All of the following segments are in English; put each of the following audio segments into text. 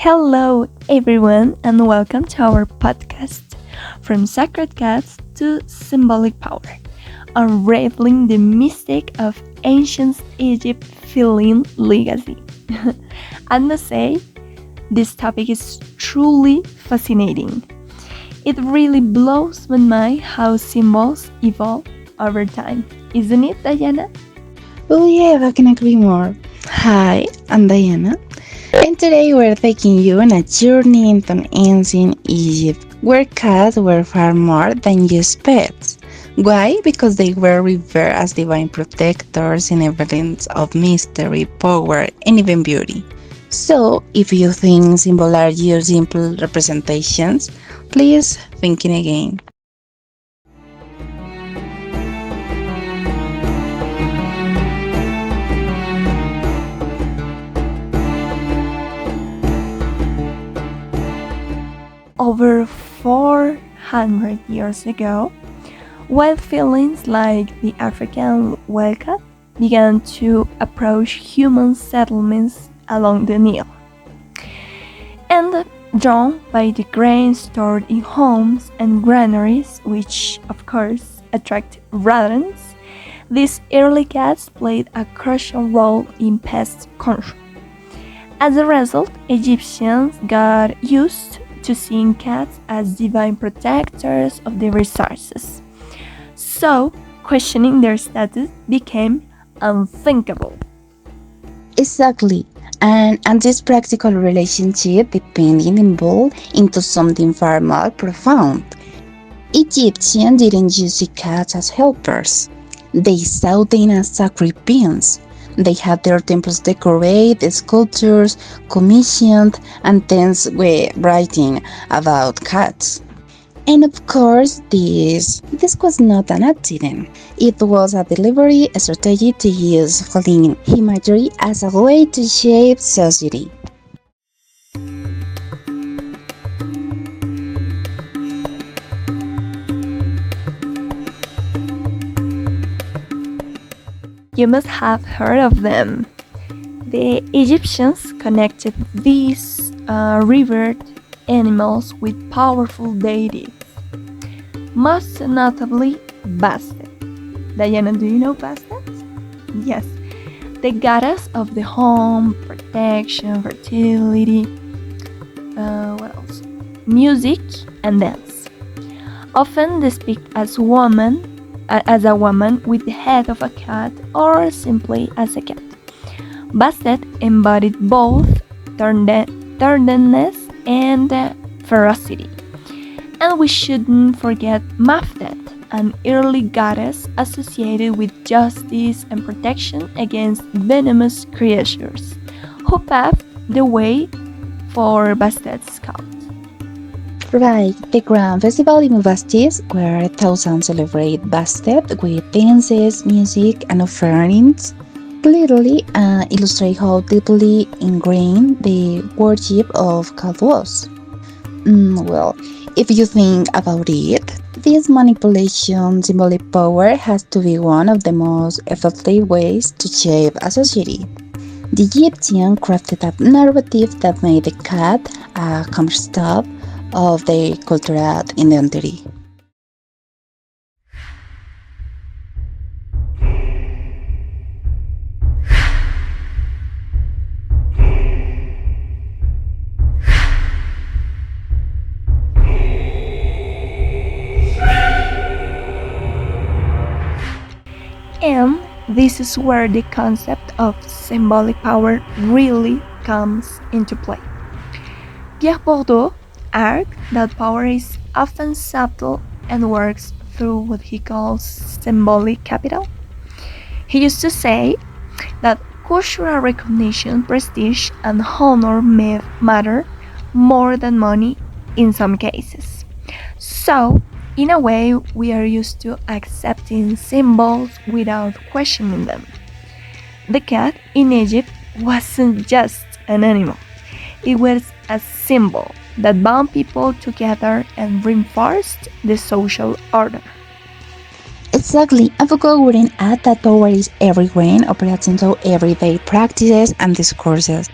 Hello, everyone, and welcome to our podcast From Sacred Cats to Symbolic Power, unraveling the mystic of ancient Egypt feline legacy. I must say, this topic is truly fascinating. It really blows my mind how symbols evolve over time, isn't it, Diana? Oh yeah, I can agree more. Hi, I'm Diana, and today we're taking you on a journey into ancient Egypt, where cats were far more than just pets. Why? Because they were revered as divine protectors and evidence of mystery, power, and even beauty. So, if you think symbols are just simple representations, please think again. Over 400 years ago, wild felines like the African wildcat began to approach human settlements along the Nile. And drawn by the grain stored in homes and granaries, which of course attract rodents, these early cats played a crucial role in pest control. As a result, Egyptians got used to seeing cats as divine protectors of their resources. So, questioning their status became unthinkable. Exactly. And this practical relationship depending evolved into something far more profound. Egyptians didn't just see cats as helpers. They saw them as sacred beings. They had their temples decorated, sculptures commissioned, and things were writing about cats. And of course, this was not an accident. It was a deliberate strategy to use feline imagery as a way to shape society. You must have heard of them. The Egyptians connected these revered animals with powerful deities, most notably Bastet. Diana, do you know Bastet? Yes, the goddess of the home, protection, fertility, what else? Music and dance. Often depicted as a woman with the head of a cat or simply as a cat. Bastet embodied both tenderness and ferocity. And we shouldn't forget Maftet, an early goddess associated with justice and protection against venomous creatures, who paved the way for Bastet's cult. Right, the grand festival in Bastis, where thousands celebrate Bastet with dances, music, and offerings, clearly illustrate how deeply ingrained the worship of God was. Well, if you think about it, this manipulation symbolic power has to be one of the most effective ways to shape a society. The Egyptians crafted a narrative that made the cat a cornerstone of their cultural identity. And this is where the concept of symbolic power really comes into play. Pierre Bourdieu argued that power is often subtle and works through what he calls symbolic capital. He used to say that cultural recognition, prestige, and honor may matter more than money in some cases. So, in a way, we are used to accepting symbols without questioning them. The cat in Egypt wasn't just an animal, it was a symbol that bound people together and reinforced the social order. Exactly, and Foucault wouldn't add that power is everywhere, operates into everyday practices and discourses.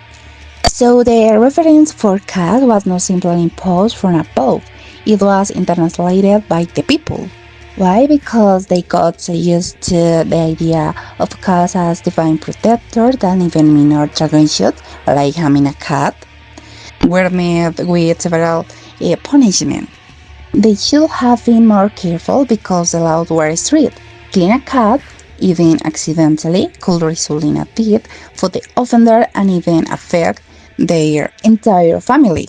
So the reference for cat was not simply imposed from above, it was translated by the people. Why? Because they got so used to the idea of cats as divine protector that even minor transgressions, like harming a cat, were met with several punishments. They should have been more careful because the laws were strict. Killing a cat, even accidentally, could result in a death for the offender and even affect their entire family.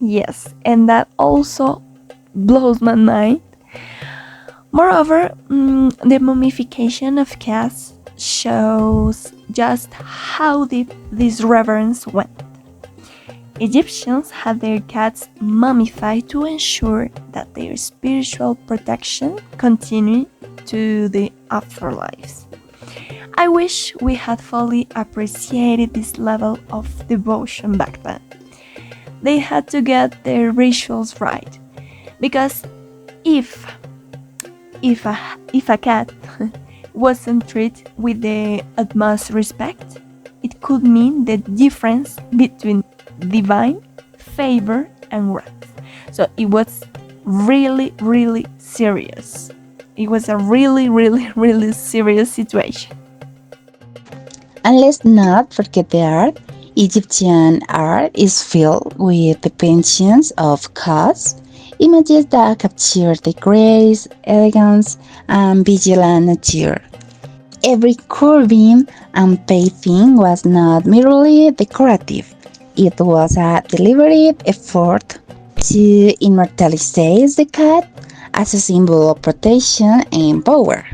Yes, and that also blows my mind. Moreover, the mummification of cats shows just how deep this reverence went. Egyptians had their cats mummified to ensure that their spiritual protection continued to the afterlives. I wish we had fully appreciated this level of devotion back then. They had to get their rituals right, because if if a cat wasn't treated with the utmost respect, it could mean the difference between divine favor and wrath. So it was really, really serious. It was a really, really, really serious situation. And let's not forget the art. Egyptian art is filled with depictions of cats, images that capture the grace, elegance, and vigilant nature. Every carving and painting was not merely decorative, it was a deliberate effort to immortalize the cat as a symbol of protection and power.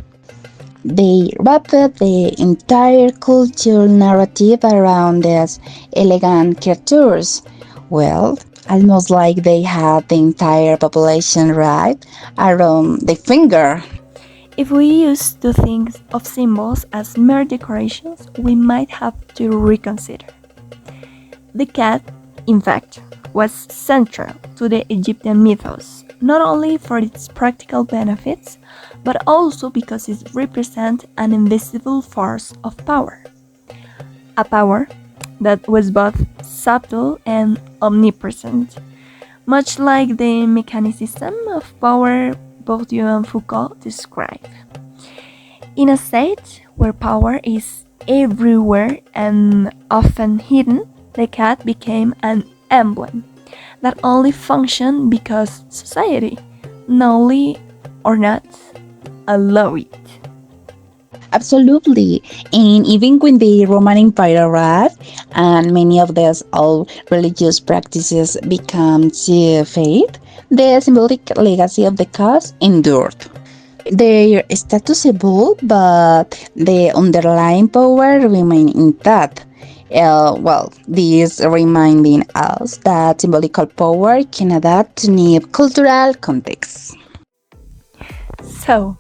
They wrapped the entire cultural narrative around these elegant creatures. Well, almost like they had the entire population wrapped around the finger. If we used to think of symbols as mere decorations, we might have to reconsider. The cat, in fact, was central to the Egyptian mythos, not only for its practical benefits, but also because it represents an invisible force of power. A power that was both subtle and omnipresent, much like the mechanicism of power Bourdieu and Foucault describe. In a state where power is everywhere and often hidden, the cat became an emblem that only functioned because society, knowingly or not, allowed it. Absolutely. And even when the Roman Empire arrived and many of these old religious practices became to fade, the symbolic legacy of the cast endured. Their status evolved, but the underlying power remained intact. This reminding us that symbolical power can adapt to new cultural contexts. So,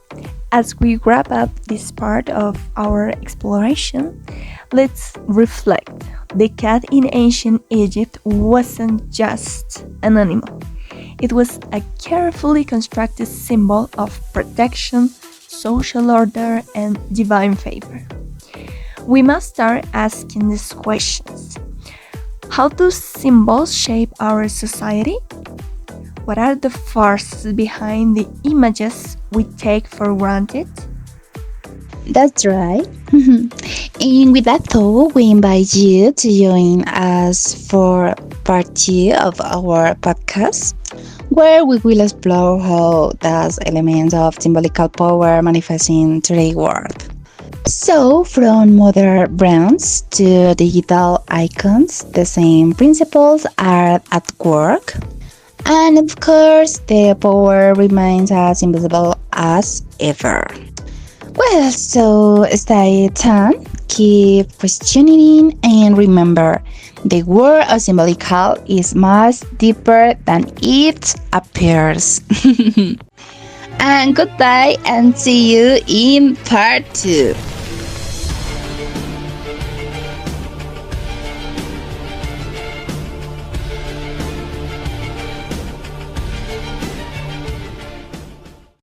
as we wrap up this part of our exploration, let's reflect. The cat in ancient Egypt wasn't just an animal. It was a carefully constructed symbol of protection, social order, and divine favor. We must start asking these questions. How do symbols shape our society? What are the forces behind the images we take for granted? That's right. And with that thought, we invite you to join us for part 2 of our podcast, where we will explore how those elements of symbolical power manifest in today's world. So, from modern brands to digital icons, the same principles are at work. And of course, the power remains as invisible as ever. Well, so stay tuned, keep questioning, and remember, the world of symbolical is much deeper than it appears. And goodbye, and see you in part 2.